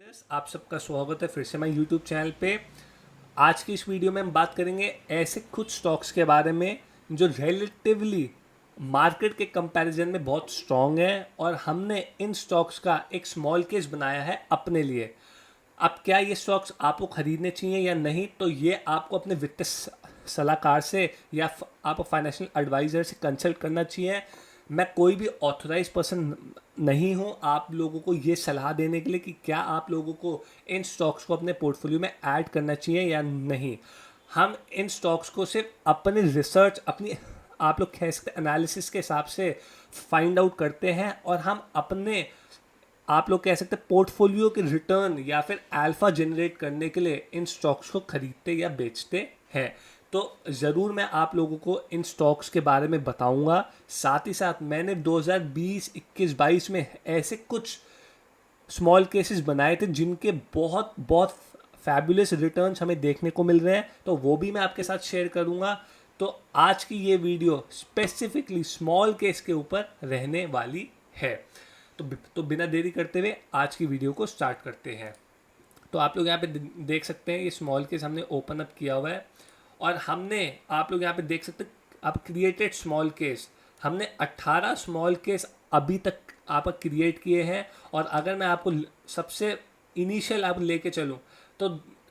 Traders, आप सबका स्वागत है फिर से मैं यूट्यूब चैनल पे। आज की इस वीडियो में हम बात करेंगे ऐसे कुछ स्टॉक्स के बारे में जो रिलेटिवली मार्केट के कंपैरिजन में बहुत स्ट्रॉन्ग है और हमने इन स्टॉक्स का एक स्मॉल केस बनाया है अपने लिए। अब क्या ये स्टॉक्स आपको खरीदने चाहिए या नहीं, तो ये आपको अपने वित्तीय सलाहकार से या आप फाइनेंशियल एडवाइज़र से कंसल्ट करना चाहिए। मैं कोई भी ऑथराइज पर्सन नहीं हूँ आप लोगों को ये सलाह देने के लिए कि क्या आप लोगों को इन स्टॉक्स को अपने पोर्टफोलियो में ऐड करना चाहिए या नहीं। हम इन स्टॉक्स को सिर्फ अपनी रिसर्च, अपनी आप लोग कह सकते एनालिसिस के हिसाब से फाइंड आउट करते हैं और हम अपने आप लोग कह सकते हैं पोर्टफोलियो के रिटर्न या फिर अल्फा जनरेट करने के लिए इन स्टॉक्स को खरीदते या बेचते हैं। तो ज़रूर मैं आप लोगों को इन स्टॉक्स के बारे में बताऊंगा। साथ ही साथ मैंने 2020, 21, 22 में ऐसे कुछ स्मॉल केसेस बनाए थे जिनके बहुत बहुत फैबुलस रिटर्न्स हमें देखने को मिल रहे हैं, तो वो भी मैं आपके साथ शेयर करूंगा। तो आज की ये वीडियो स्पेसिफिकली स्मॉल केस के ऊपर रहने वाली है। तो बिना देरी करते हुए आज की वीडियो को स्टार्ट करते हैं। तो आप लोग यहाँ पे देख सकते हैं ये स्मॉल केस हमने ओपन अप किया हुआ है और हमने आप लोग यहाँ पे देख सकते हैं आप क्रिएटेड स्मॉल केस, हमने 18 स्मॉल केस अभी तक आप क्रिएट किए हैं। और अगर मैं आपको सबसे इनिशियल आप लेके चलूँ तो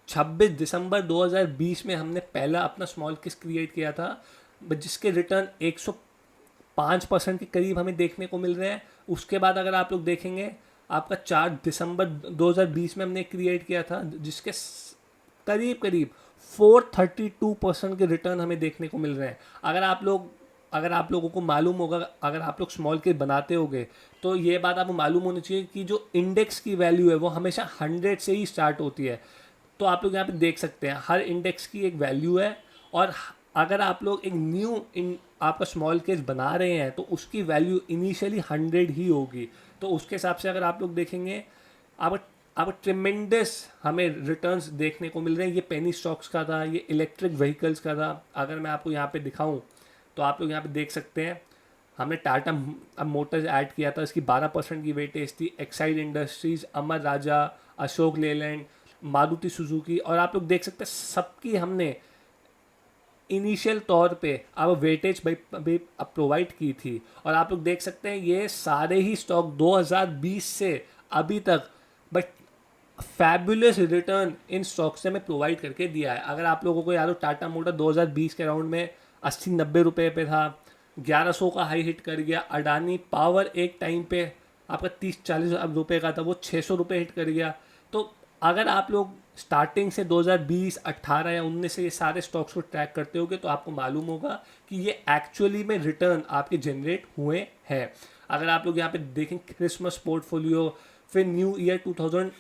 26 दिसंबर 2020 में हमने पहला अपना स्मॉल केस क्रिएट किया था, जिसके रिटर्न 105% के करीब हमें देखने को मिल रहे हैं। उसके बाद अगर आप लोग देखेंगे आपका 4 दिसंबर 2020 में हमने क्रिएट किया था जिसके करीब करीब 432% के रिटर्न हमें देखने को मिल रहे हैं। अगर आप लोगों को मालूम होगा, अगर आप लोग स्मॉल के बनाते होगे तो ये बात आपको मालूम होनी चाहिए कि जो इंडेक्स की वैल्यू है वो हमेशा 100 से ही स्टार्ट होती है। तो आप लोग यहाँ पे देख सकते हैं हर इंडेक्स की एक वैल्यू है और अगर आप लोग एक न्यू आपका स्मॉल केस बना रहे हैं तो उसकी वैल्यू इनिशियली 100 ही होगी। तो उसके हिसाब से अगर आप लोग देखेंगे आप ट्रिमेंडस हमें रिटर्न्स देखने को मिल रहे हैं। ये पेनी स्टॉक्स का था, ये इलेक्ट्रिक व्हीकल्स का था। अगर मैं आपको यहाँ पे दिखाऊं तो आप लोग यहाँ पे देख सकते हैं हमने टाटा मोटर्स ऐड किया था, इसकी 12% की वेटेज थी। एक्साइड इंडस्ट्रीज, अमर राजा, अशोक लेलैंड, मारुति सुजुकी, और आप लोग देख सकते हैं सबकी हमने इनिशियल तौर पे अब वेटेज भी प्रोवाइड की थी। और आप लोग देख सकते हैं ये सारे ही स्टॉक 2020 से अभी तक but fabulous return in stocks ने हमें प्रोवाइड करके दिया है। अगर आप लोगों को याद हो टाटा मोटर 2020 के राउंड में 80-90 रुपये पे था, 1100 का हाई हिट कर गया। अडानी पावर एक टाइम पे आपका 30-40 रुपये का था, वो 600 रुपये हिट कर गया। तो अगर आप लोग स्टार्टिंग से 2020, 18 या 19 से ये सारे स्टॉक्स को ट्रैक करते होगे तो आपको मालूम होगा कि ये एक्चुअली में रिटर्न आपके जनरेट हुए हैं। अगर आप लोग यहाँ पे देखें क्रिसमस पोर्टफोलियो, फिर न्यू ईयर 2000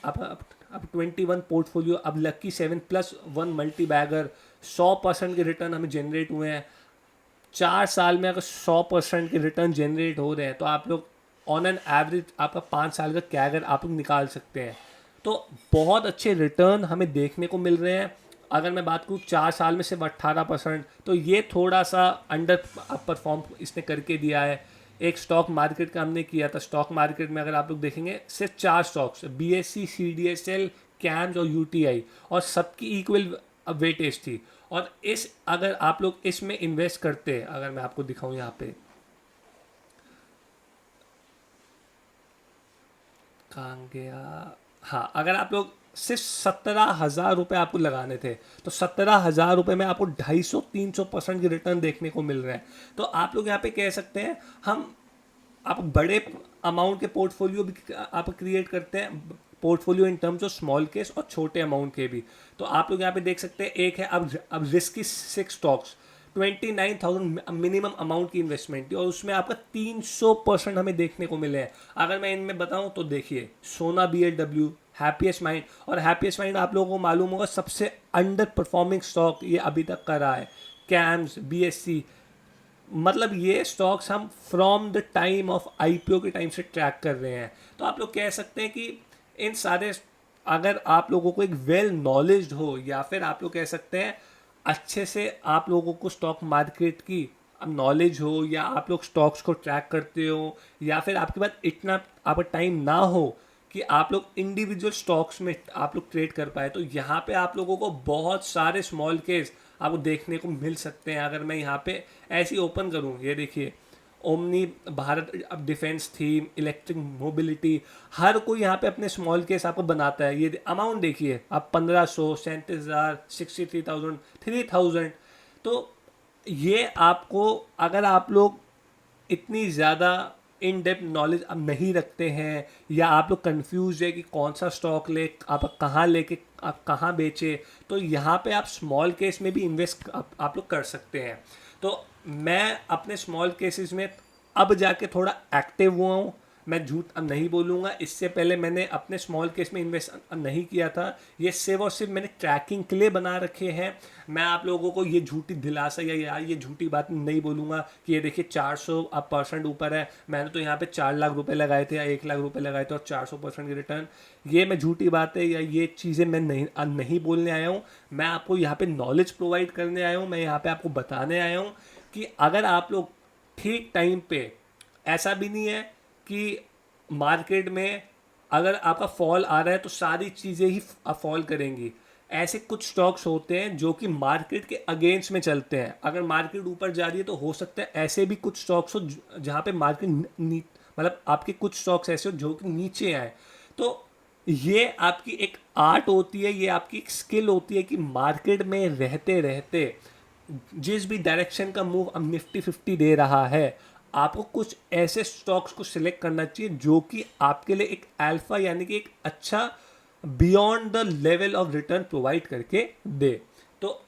अब 21 पोर्टफोलियो, अब लक्की 7+1 मल्टी बैगर, 100% के रिटर्न हमें जनरेट हुए हैं। 4 साल में अगर 100% के रिटर्न जनरेट हो रहे हैं तो आप लोग ऑन एन एवरेज आपका 5 साल का कैगर आप लोग निकाल सकते हैं। तो बहुत अच्छे रिटर्न हमें देखने को मिल रहे हैं। अगर मैं बात करूँ 4 साल में सिर्फ 18%, तो ये थोड़ा सा अंडर परफॉर्म इसने करके दिया है। एक स्टॉक मार्केट का हमने किया था, स्टॉक मार्केट में अगर आप लोग देखेंगे सिर्फ 4 स्टॉक्स, BSE, CDSL, कैम्स और UTI, और सबकी इक्वल वेटेज थी। और इस अगर आप लोग इसमें इन्वेस्ट करते हैं, अगर मैं आपको दिखाऊं यहाँ पे कहाँ गया, हाँ, अगर आप लोग सिर्फ 17,000 रुपये आपको लगाने थे तो 17,000 रुपये में आपको 250-300% की रिटर्न देखने को मिल रहे हैं। तो आप लोग यहाँ पे कह सकते हैं हम आप बड़े अमाउंट के पोर्टफोलियो भी आप क्रिएट करते हैं, portfolio in terms of small case और छोटे अमाउंट के भी। तो आप लोग यहाँ पे देख सकते हैं एक है अब रिस्की 6 स्टॉक्स, 29,000 मिनिमम अमाउंट की इन्वेस्टमेंट थी और उसमें आपका 300% हमें देखने को मिले हैं। अगर मैं इनमें बताऊं तो देखिए सोना BLW, हैप्पीएस्ट माइंड, और हैप्पीएस्ट माइंड आप लोगों को मालूम होगा सबसे अंडर परफॉर्मिंग स्टॉक ये अभी तक कर रहा है। कैम्स, BSC, मतलब ये स्टॉक्स हम from the time of IPO के टाइम से ट्रैक कर रहे हैं। तो आप लोग कह सकते हैं कि इन सारे, अगर आप लोगों को एक वेल नॉलेज हो या फिर आप लोग कह सकते हैं अच्छे से आप लोगों को स्टॉक मार्केट की नॉलेज हो, या आप लोग स्टॉक्स को ट्रैक करते हो, या फिर आपके पास इतना आपका टाइम ना हो, कि आप लोग इंडिविजुअल स्टॉक्स में आप लोग ट्रेड कर पाए। तो यहाँ पे आप लोगों को बहुत सारे स्मॉल केस आपको देखने को मिल सकते हैं। अगर मैं यहाँ पे ऐसे ही ओपन करूँ, ये देखिए ओमनी भारत, अब डिफेंस थीम, इलेक्ट्रिक मोबिलिटी, हर कोई यहाँ पे अपने स्मॉल केस आपको बनाता है। ये अमाउंट देखिए आप 1500, 37,000, 63,000, 3,000। तो ये आपको, अगर आप लोग इतनी ज़्यादा इन डेप्थ नॉलेज अब नहीं रखते हैं, या आप लोग कंफ्यूज है कि कौन सा स्टॉक ले, आप कहाँ लेके आप कहाँ बेचे, तो यहाँ पे आप स्मॉल केस में भी इन्वेस्ट आप लोग कर सकते हैं। तो मैं अपने स्मॉल केसेस में अब जाके थोड़ा एक्टिव हुआ हूँ। मैं झूठ अब नहीं बोलूँगा, इससे पहले मैंने अपने स्मॉल केस में इन्वेस्ट नहीं किया था। ये सिर्फ और सिर्फ मैंने ट्रैकिंग के लिए बना रखे हैं। मैं आप लोगों को ये झूठी दिलासा या यार ये झूठी बात नहीं बोलूँगा कि ये देखिए 400% ऊपर है, मैंने तो यहाँ पे 4 लाख रुपए लगाए थे या 1 लाख रुपए लगाए थे और 400% की रिटर्न, ये मैं झूठी बात है या ये चीज़ें मैं नहीं बोलने आया हूँ। मैं आपको यहाँ पे नॉलेज प्रोवाइड करने आया हूँ। मैं यहाँ पे आपको बताने आया हूँ कि अगर आप लोग ठीक टाइम पे, ऐसा भी नहीं है कि मार्केट में अगर आपका फॉल आ रहा है तो सारी चीज़ें ही फॉल करेंगी। ऐसे कुछ स्टॉक्स होते हैं जो कि मार्केट के अगेंस्ट में चलते हैं। अगर मार्केट ऊपर जा रही है तो हो सकता है ऐसे भी कुछ स्टॉक्स हो जहाँ पे मार्केट मतलब आपके कुछ स्टॉक्स ऐसे हो जो कि नीचे आए। तो ये आपकी एक आर्ट होती है, ये आपकी एक स्किल होती है कि मार्केट में रहते रहते जिस भी डायरेक्शन का मूव अब निफ्टी 50 दे रहा है, आपको कुछ ऐसे स्टॉक्स को सिलेक्ट करना चाहिए जो कि आपके लिए एक अल्फा यानी कि एक अच्छा beyond the level of return provide करके दे। तो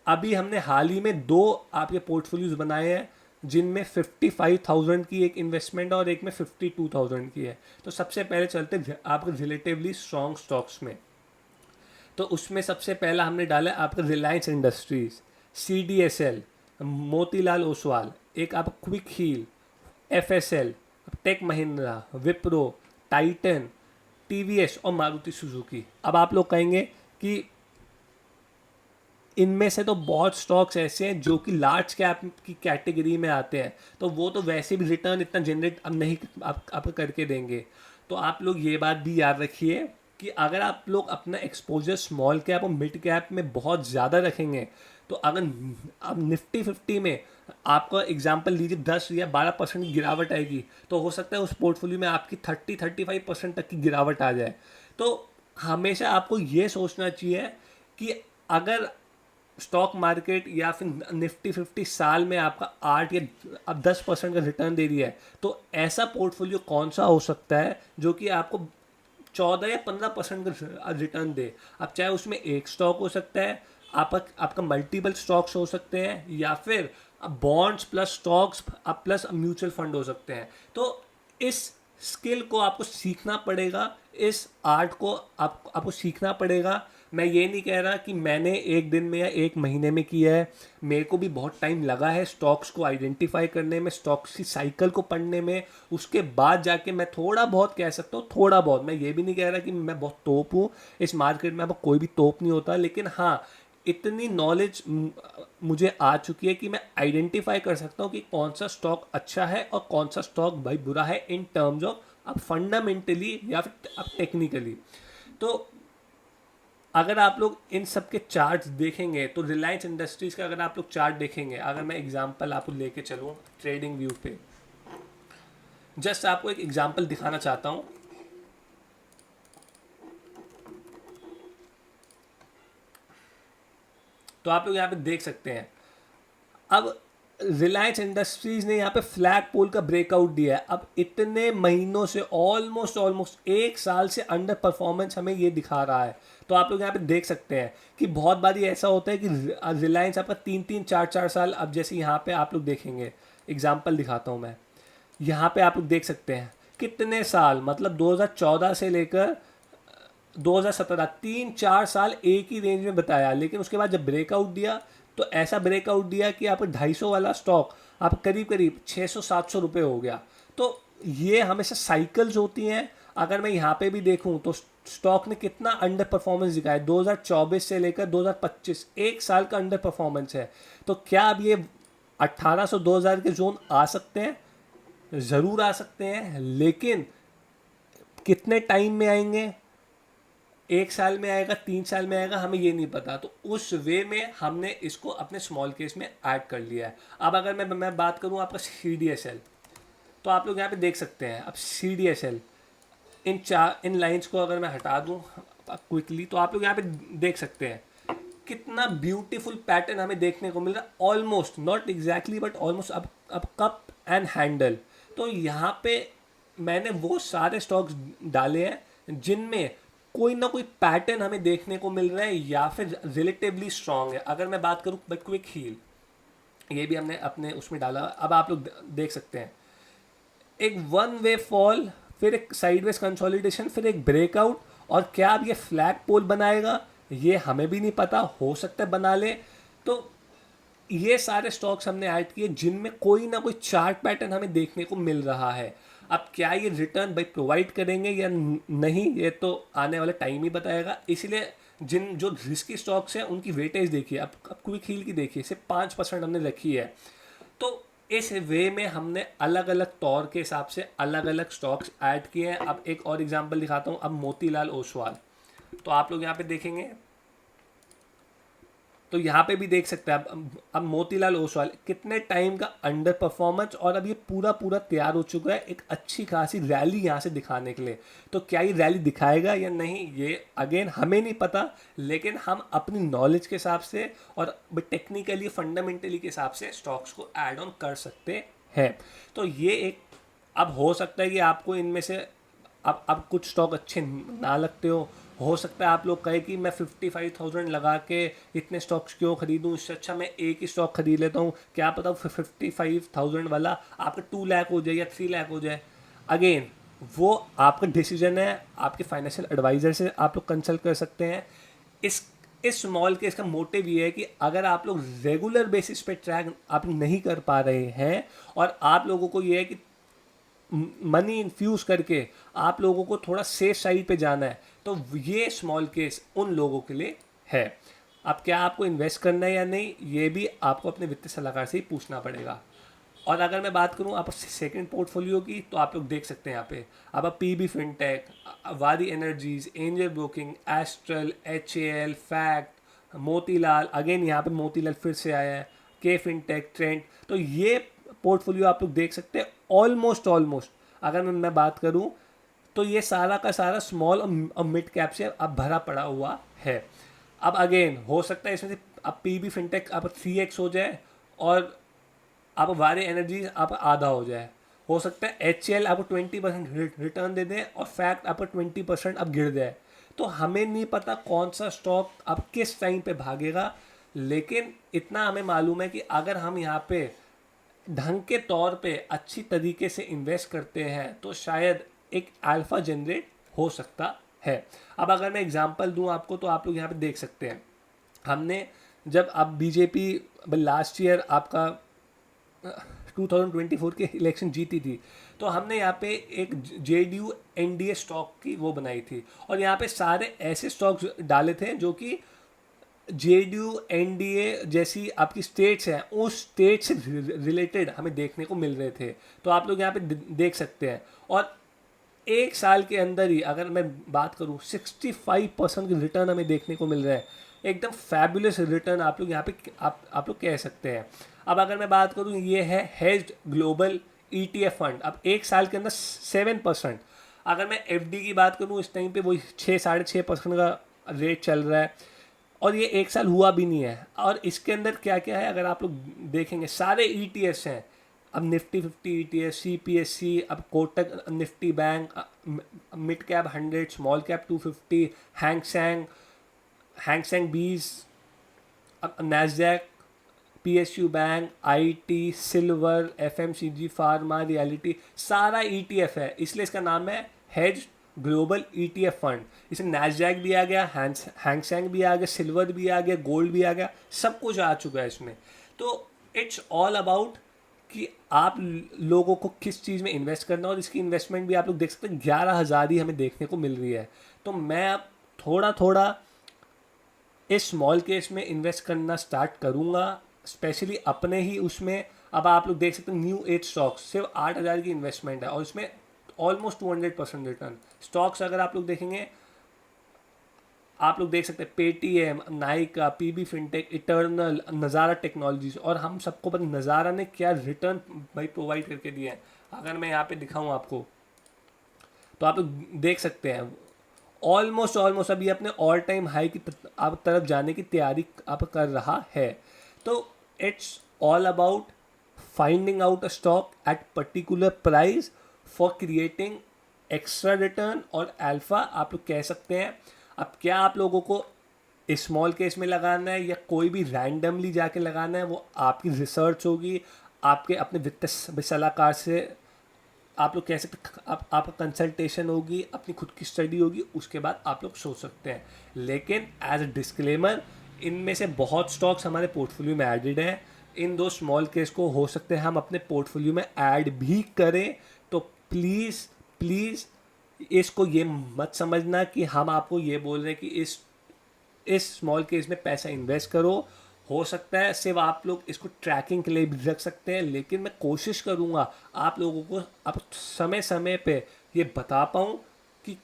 अभी हमने हाल ही में 2 आपके पोर्टफोलियोज बनाए हैं जिनमें 55,000 की एक इन्वेस्टमेंट और एक में 52,000 की है। तो सबसे पहले चलते आपके रिलेटिवली स्ट्रॉन्ग स्टॉक्स में। तो उसमें सबसे पहला हमने डाला आपका Reliance Industries, CDSL, Motilal Oswal, एक आप Quick Heal, FSL, Tech Mahindra, Wipro, Titan, TVS और मारुति सुजुकी। अब आप लोग कहेंगे कि इनमें से तो बहुत स्टॉक्स ऐसे हैं जो कि लार्ज कैप की कैटेगरी में आते हैं, तो वो तो वैसे भी रिटर्न इतना जनरेट अब नहीं आप करके देंगे। तो आप लोग ये बात भी याद रखिए कि अगर आप लोग अपना एक्सपोजर स्मॉल कैप और मिड कैप में बहुत ज़्यादा रखेंगे, तो अगर अब निफ्टी 50 में आपका एग्जांपल लीजिए 10 या 12% की गिरावट आएगी, तो हो सकता है उस पोर्टफोलियो में आपकी 30-35% तक की गिरावट आ जाए। तो हमेशा आपको ये सोचना चाहिए कि अगर स्टॉक मार्केट या फिर निफ्टी 50 साल में आपका 8 या अब 10% का रिटर्न दे रही है, तो ऐसा पोर्टफोलियो कौन सा हो सकता है जो कि आपको 14 या 15% का रिटर्न दे। अब चाहे उसमें एक स्टॉक हो सकता है, आपका मल्टीपल स्टॉक्स हो सकते हैं, या फिर bonds plus stocks plus mutual fund हो सकते हैं। तो इस स्किल को आपको सीखना पड़ेगा, इस आर्ट को आपको सीखना पड़ेगा। मैं ये नहीं कह रहा कि मैंने एक दिन में या एक महीने में किया है, मेरे को भी बहुत टाइम लगा है स्टॉक्स को आइडेंटिफाई करने में, स्टॉक्स की साइकिल को पढ़ने में। उसके बाद जाके मैं थोड़ा बहुत कह सकता हूँ, थोड़ा बहुत, मैं ये भी नहीं कह रहा कि मैं बहुत तोप हूँ इस मार्केट में, अब कोई भी तोप नहीं होता, लेकिन हाँ इतनी नॉलेज मुझे आ चुकी है कि मैं आइडेंटिफाई कर सकता हूँ कि कौन सा स्टॉक अच्छा है और कौन सा स्टॉक भाई बुरा है, इन टर्म्स ऑफ अब फंडामेंटली या फिर अब टेक्निकली। तो अगर आप लोग इन सब के चार्ट्स देखेंगे, तो रिलायंस इंडस्ट्रीज का अगर आप लोग चार्ट देखेंगे, अगर मैं एग्जांपल आपको लेके चलूँ ट्रेडिंग व्यू पे, जस्ट आपको एक एग्जांपल दिखाना चाहता हूँ। तो आप लोग यहाँ पे देख सकते हैं, अब रिलायंस इंडस्ट्रीज ने यहाँ पे फ्लैग पोल का ब्रेकआउट दिया है। अब इतने महीनों से ऑलमोस्ट 1 साल से अंडर परफॉर्मेंस हमें ये दिखा रहा है। तो आप लोग यहाँ पे देख सकते हैं कि बहुत बार ये ऐसा होता है कि रिलायंस आपका 3-4 साल, अब जैसे यहाँ पे आप लोग देखेंगे, एग्जाम्पल दिखाता हूँ मैं, यहाँ पे आप लोग देख सकते हैं कितने साल, मतलब 2014 से लेकर 2017, 3-4 साल एक ही रेंज में बताया, लेकिन उसके बाद जब ब्रेकआउट दिया तो ऐसा ब्रेकआउट दिया कि आप 250 वाला स्टॉक आप करीब करीब 600-700 रुपये हो गया। तो ये हमेशा साइकिल्स होती हैं। अगर मैं यहाँ पे भी देखूँ तो स्टॉक ने कितना अंडर परफॉर्मेंस दिखाया, 2024 से लेकर 2025 1 साल का अंडर परफॉर्मेंस है। तो क्या अब ये 1800-2000 के जोन आ सकते हैं? ज़रूर आ सकते हैं, लेकिन कितने टाइम में आएंगे, 1 साल में आएगा, 3 साल में आएगा, हमें ये नहीं पता। तो उस वे में हमने इसको अपने स्मॉल केस में ऐड कर लिया है। अब अगर मैं बात करूँ आपका CDSL, तो आप लोग यहाँ पे देख सकते हैं। अब CDSL इन लाइंस को अगर मैं हटा दूँ क्विकली, तो आप लोग यहाँ पे देख सकते हैं कितना ब्यूटीफुल पैटर्न हमें देखने को मिल रहा है। Almost, not exactly but almost. अब कप एंड हैंडल, तो यहाँ पे मैंने वो सारे स्टॉक्स डाले हैं जिनमें कोई ना कोई पैटर्न हमें देखने को मिल रहा है या फिर रिलेटिवली स्ट्रांग है। अगर मैं बात करूँ बट क्विक हील, ये भी हमने अपने उसमें डाला। अब आप लोग देख सकते हैं एक वन वे फॉल, फिर एक साइडवेज कंसोलिडेशन, फिर एक ब्रेकआउट। और क्या अब ये फ्लैग पोल बनाएगा, ये हमें भी नहीं पता, हो सकता है बना ले। तो ये सारे स्टॉक्स हमने ऐड किए जिनमें कोई ना कोई चार्ट पैटर्न हमें देखने को मिल रहा है। अब क्या ये रिटर्न भाई प्रोवाइड करेंगे या नहीं, ये तो आने वाला टाइम ही बताएगा। इसलिए जिन जो रिस्की स्टॉक्स हैं उनकी वेटेज देखिए। अब क्विक हील की देखिए, सिर्फ 5% हमने रखी है। तो इस वे में हमने अलग अलग तौर के हिसाब से अलग अलग स्टॉक्स ऐड किए हैं। अब एक और एग्जांपल दिखाता हूँ। अब मोतीलाल ओसवाल, तो आप लोग यहाँ पे देखेंगे, तो यहाँ पे भी देख सकते हैं। अब मोतीलाल ओसवाल कितने टाइम का अंडर परफॉर्मेंस, और अब ये पूरा पूरा तैयार हो चुका है एक अच्छी खासी रैली यहाँ से दिखाने के लिए। तो क्या ये रैली दिखाएगा या नहीं, ये अगेन हमें नहीं पता, लेकिन हम अपनी नॉलेज के हिसाब से और टेक्निकली फंडामेंटली के हिसाब से स्टॉक्स को ऐड ऑन कर सकते हैं। तो ये एक, अब हो सकता है कि आपको इनमें से अब कुछ स्टॉक अच्छे ना लगते हो सकता है आप लोग कहे कि मैं 55,000 लगा के इतने स्टॉक्स क्यों खरीदूं, इससे अच्छा मैं एक ही स्टॉक खरीद लेता हूं। क्या पता 55,000 वाला आपका 2 लाख हो जाए या 3 लाख हो जाए। अगेन वो आपका डिसीजन है, आपके फाइनेंशियल एडवाइजर से आप लोग कंसल्ट कर सकते हैं। इस स्मॉल केस का मोटिव ये है कि अगर आप लोग रेगुलर बेसिस पे ट्रैक आप नहीं कर पा रहे हैं और आप लोगों को ये है कि मनी इन्फ्यूज़ करके आप लोगों को थोड़ा सेफ साइड पे जाना है, तो ये स्मॉल केस उन लोगों के लिए है। अब क्या आपको इन्वेस्ट करना है या नहीं, ये भी आपको अपने वित्तीय सलाहकार से ही पूछना पड़ेगा। और अगर मैं बात करूं आप सेकंड पोर्टफोलियो की, तो आप लोग देख सकते हैं यहाँ पे अब PB फिनटेक, वादी energies, angel broking, astral, HAL, fact, Motilal. Again यहाँ पे मोतीलाल फिर से आया है, के फिनटेक, ट्रेंड। तो ये पोर्टफोलियो आप लोग देख सकते हैं। ऑलमोस्ट अगर मैं बात करूं तो ये सारा का सारा स्मॉल और मिड कैप से अब भरा पड़ा हुआ है। अब अगेन हो सकता है इसमें से अब PB फिनटेक आप 3x हो जाए और आप वारे एनर्जी आप आधा हो जाए। हो सकता है HAL आपको 20% रिटर्न दे दें और फैक्ट आपको 20% अब गिर जाए। तो हमें नहीं पता कौन सा स्टॉक अब किस टाइम पे भागेगा, लेकिन इतना हमें मालूम है कि अगर हम यहाँ पे ढंग के तौर पे अच्छी तरीके से इन्वेस्ट करते हैं तो शायद एक अल्फा जनरेट हो सकता है। अब अगर मैं एग्जांपल दूं आपको, तो आप लोग यहाँ पे देख सकते हैं हमने जब अब BJP लास्ट ईयर आपका 2024 के इलेक्शन जीती थी, तो हमने यहाँ पे एक JDU NDA स्टॉक की वो बनाई थी और यहाँ पे सारे ऐसे स्टॉक्स डाले थे जो कि JDU NDA जैसी आपकी स्टेट्स हैं उस स्टेट से रिलेटेड हमें देखने को मिल रहे थे। तो आप लोग यहाँ पे देख सकते हैं। और 1 साल के अंदर ही अगर मैं बात करूँ 65% की रिटर्न हमें देखने को मिल रहा है। एकदम फैबुलस रिटर्न आप लोग यहाँ पे आप लोग कह सकते हैं। अब अगर मैं बात करूँ, ये है हेज्ड ग्लोबल ETF फंड। अब 1 साल के अंदर 7%। अगर मैं FD की बात करूँ, इस टाइम पे वही 6-6.5% का रेट चल रहा है और ये 1 साल हुआ भी नहीं है। और इसके अंदर क्या क्या है अगर आप लोग देखेंगे, सारे ETFs हैं। अब निफ्टी 50 ETF, CPSC, अब Kotak Nifty bank, mid cap 100, small cap 250, Hang Seng 20, अब Nasdaq, PSU bank, IT, silver, FMCG, pharma, reality, सारा ETF है। इसलिए इसका नाम है हेज ग्लोबल ETF फंड। इसमें नैस्डैक भी आ गया, हैंगसेंग भी आ गया, सिल्वर भी आ गया, गोल्ड भी आ गया, सब कुछ आ चुका है इसमें। तो इट्स ऑल अबाउट कि आप लोगों को किस चीज़ में इन्वेस्ट करना, और इसकी इन्वेस्टमेंट भी आप लोग देख सकते हैं 11,000 ही हमें देखने को मिल रही है। तो मैं अब थोड़ा थोड़ा इस स्मॉल केस में इन्वेस्ट करना स्टार्ट करूँगा, स्पेशली अपने ही उसमें। अब आप लोग देख सकते हैं न्यू एज स्टॉक्स सिर्फ 8,000 की इन्वेस्टमेंट है और इसमें ऑलमोस्ट 200% रिटर्न। स्टॉक्स अगर आप लोग देखेंगे, आप लोग देख सकते हैं Paytm, Nykaa, PB Fintech, Eternal, Nazara Technologies, और हम सबको पता नज़ारा ने क्या रिटर्न भाई प्रोवाइड करके दिया है। अगर मैं यहाँ पे दिखाऊँ आपको तो आप लोग देख सकते हैं ऑलमोस्ट अभी अपने ऑल टाइम हाई की आप तरफ जाने की तैयारी आप कर रहा है। तो it's all about finding out a stock at particular price for creating extra return और अल्फा आप लोग कह सकते हैं। अब क्या आप लोगों को स्मॉल केस में लगाना है या कोई भी रैंडमली जाके लगाना है, वो आपकी रिसर्च होगी, आपके अपने वित्तीय सलाहकार से आप लोग कह सकते, आपका कंसल्टेशन होगी, अपनी खुद की स्टडी होगी, उसके बाद आप लोग सोच सकते हैं। लेकिन एज अ डिस्क्लेमर, इनमें से बहुत स्टॉक्स हमारे पोर्टफोलियो में एडेड हैं। इन दो स्मॉल केस को हो सकते हैं हम अपने पोर्टफोलियो में ऐड भी करें। तो प्लीज़ प्लीज़ इसको ये मत समझना कि हम आपको ये बोल रहे हैं कि इस स्मॉल केस में पैसा इन्वेस्ट करो। हो सकता है सिर्फ आप लोग इसको ट्रैकिंग के लिए भी रख सकते हैं, लेकिन मैं कोशिश करूँगा आप लोगों को अब समय समय पे ये बता पाऊँ कि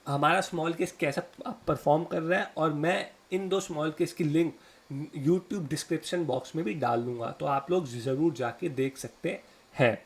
हमारा स्मॉल केस कैसा परफॉर्म कर रहा है। और मैं इन दो स्मॉल केस की लिंक यूट्यूब डिस्क्रिप्शन बॉक्स में भी डाल दूँगा, तो आप लोग ज़रूर जाके देख सकते हैं।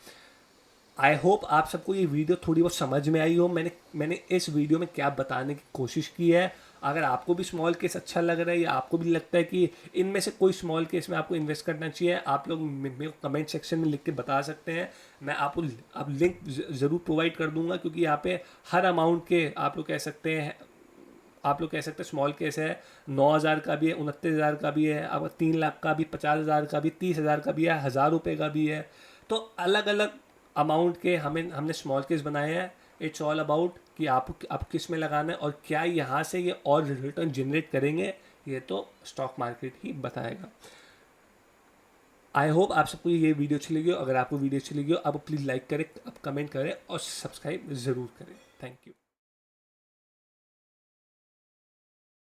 आई होप आप सबको ये वीडियो थोड़ी बहुत समझ में आई हो। मैंने इस वीडियो में क्या बताने की कोशिश की है। अगर आपको भी स्मॉल केस अच्छा लग रहा है या आपको भी लगता है कि इनमें से कोई स्मॉल केस में आपको इन्वेस्ट करना चाहिए, आप लोग मेरे को कमेंट सेक्शन में लिख के बता सकते हैं। मैं आपको अब लिंक ज़रूर प्रोवाइड कर दूंगा, क्योंकि यहाँ पे हर अमाउंट के आप लोग कह सकते हैं स्मॉल केस है। 9,000 का भी है, 29,000 का भी है, अब 3 लाख का भी, 50,000 का भी, 30,000 का भी है, 1,000 रुपये का भी है। तो अलग अलग अमाउंट के हमने स्मॉल केस बनाए हैं। इट्स ऑल अबाउट कि आप किस में लगाना है और क्या यहाँ से ये और रिटर्न जनरेट करेंगे, ये तो स्टॉक मार्केट ही बताएगा। आई होप आप सबको ये वीडियो अच्छी लगी हो। अगर आपको वीडियो अच्छी लगी हो, आप प्लीज़ लाइक करें, आप कमेंट करें और सब्सक्राइब ज़रूर करें। Thank you.